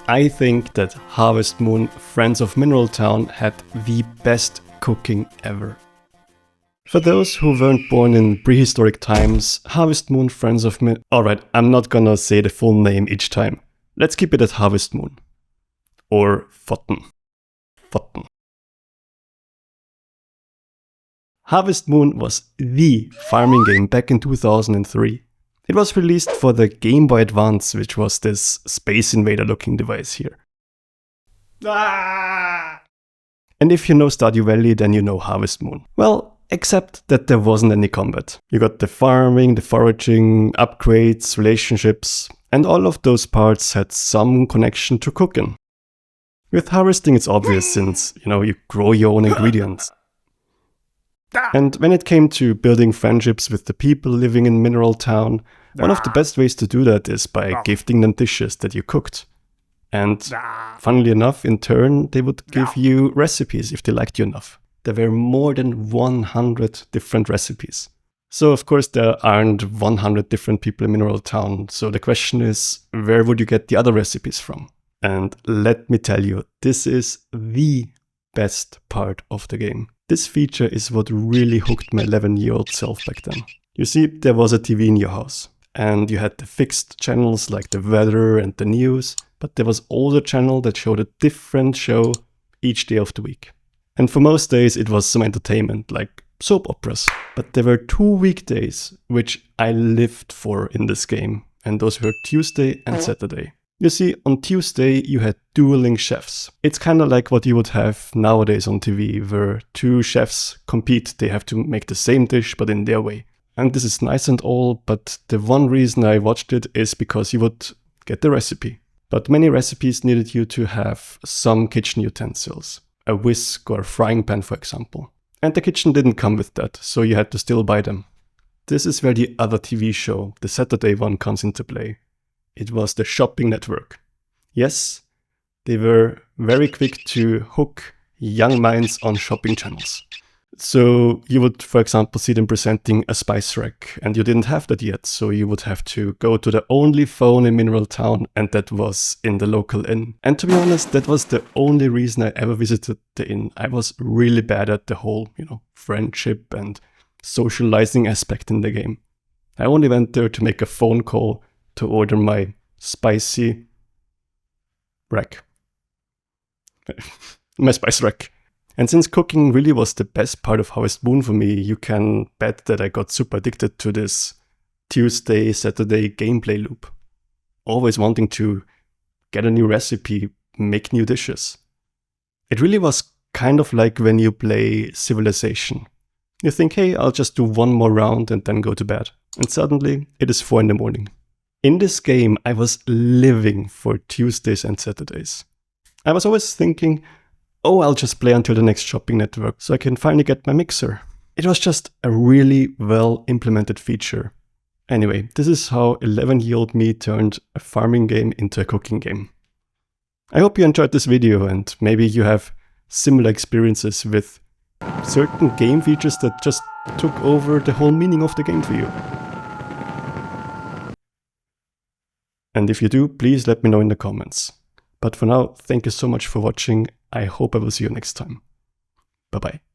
I think that Harvest Moon Friends of Mineral Town had the best cooking ever. For those who weren't born in prehistoric times, Harvest Moon Friends of Alright, I'm not gonna say the full name each time. Let's keep it at Harvest Moon. Or Fotten. Harvest Moon was the farming game back in 2003. It was released for the Game Boy Advance, which was this Space Invader looking device here. And if you know Stardew Valley, then you know Harvest Moon. Well, except that there wasn't any combat. You got the farming, the foraging, upgrades, relationships, and all of those parts had some connection to cooking. With harvesting it's obvious since, you grow your own ingredients. And when it came to building friendships with the people living in Mineral Town, one of the best ways to do that is by gifting them dishes that you cooked. And funnily enough, in turn, they would give you recipes if they liked you enough. There were more than 100 different recipes. So of course there aren't 100 different people in Mineral Town, so the question is, where would you get the other recipes from? And let me tell you, this is the best part of the game. This feature is what really hooked my 11-year-old self back then. You see, there was a TV in your house, and you had the fixed channels like the weather and the news, but there was also a channel that showed a different show each day of the week. And for most days it was some entertainment, like soap operas. But there were 2 weekdays which I lived for in this game, and those were Tuesday and Saturday. You see, on Tuesday you had dueling chefs. It's kind of like what you would have nowadays on TV, where 2 chefs compete. They have to make the same dish, but in their way. And this is nice and all, but the one reason I watched it is because you would get the recipe. But many recipes needed you to have some kitchen utensils. A whisk or a frying pan, for example. And the kitchen didn't come with that, so you had to still buy them. This is where the other TV show, the Saturday one, comes into play. It was the Shopping Network. Yes, they were very quick to hook young minds on shopping channels. So you would, for example, see them presenting a spice rack, and you didn't have that yet, so you would have to go to the only phone in Mineral Town, and that was in the local inn. And to be honest, that was the only reason I ever visited the inn. I was really bad at the whole, friendship and socializing aspect in the game. I only went there to make a phone call to order my spicy rack. My spice rack. And since cooking really was the best part of Harvest Moon for me, you can bet that I got super addicted to this Tuesday, Saturday gameplay loop. Always wanting to get a new recipe, make new dishes. It really was kind of like when you play Civilization. You think, hey, I'll just do one more round and then go to bed. And suddenly, it is 4 in the morning. In this game, I was living for Tuesdays and Saturdays. I was always thinking, oh, I'll just play until the next Shopping Network so I can finally get my mixer. It was just a really well implemented feature. Anyway, this is how 11-year-old me turned a farming game into a cooking game. I hope you enjoyed this video and maybe you have similar experiences with certain game features that just took over the whole meaning of the game for you. And if you do, please let me know in the comments. But for now, thank you so much for watching. I hope I will see you next time. Bye bye.